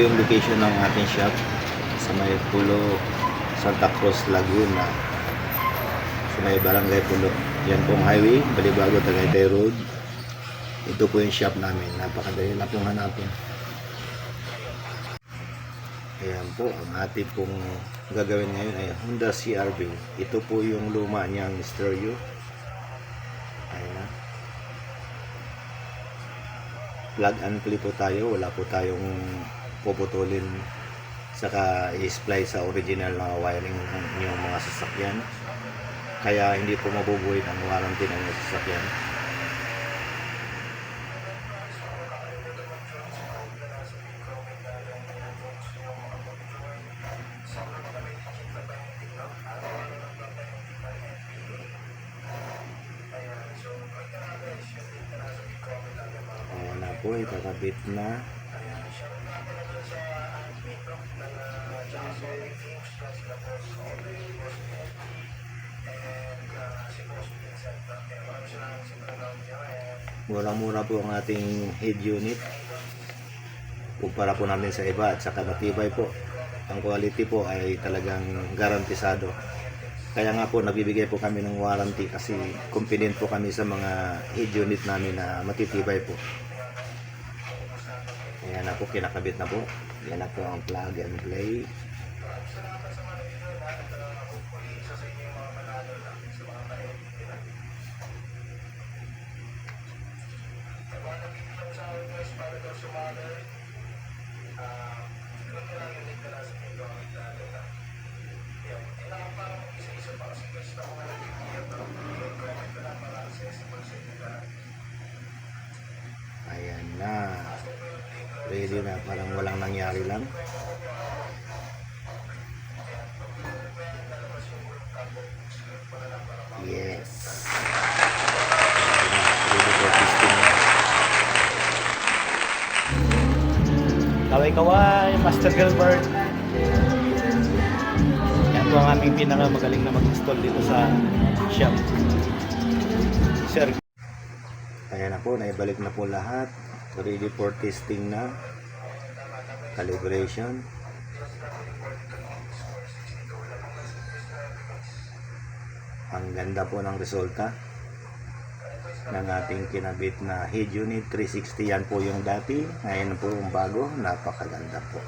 yung location ng ating shop sa may Pulo, Santa Cruz, Laguna, sa may Barangay Pulo. Yan pong highway, Balibago, Tagaytay Road. Ito po yung shop namin. Napakadali na pong hanapin. Ayan po, ang ating pong gagawin ngayon ay Honda CR-V. Ito po yung luma niyang stereo. Ayan na. Plug and play po tayo. Wala po tayong puputulin saka i-splice sa original na wiring ng inyong mga sasakyan. Kaya hindi po mabubuhay ang warranty ng inyong sasakyan. Ayan na po, ikakabit na. Mura-mura po ang ating head unit kumpara po namin sa iba at saka matibay po. Ang quality po ay talagang garantisado. Kaya nga po nabibigay po kami ng warranty kasi confident po kami sa mga head unit namin na matitibay po. Ayan na po, kinakabit na po. Yan na po ang plug and play. Ayan na. Ready na, parang walang nangyari lang. Yes. Ready for testing na. Kaway-kaway, Master Gilbert. Yan po ang aming pinakamagaling na mag-install dito sa shop. Sir. Ayan na po, naibalik na po lahat. Ready for testing na. Calibration. Ang ganda po ng resulta ng ating kinabit na head unit 360. Yan po yung dati. Ngayon po yung bago. Napakaganda po.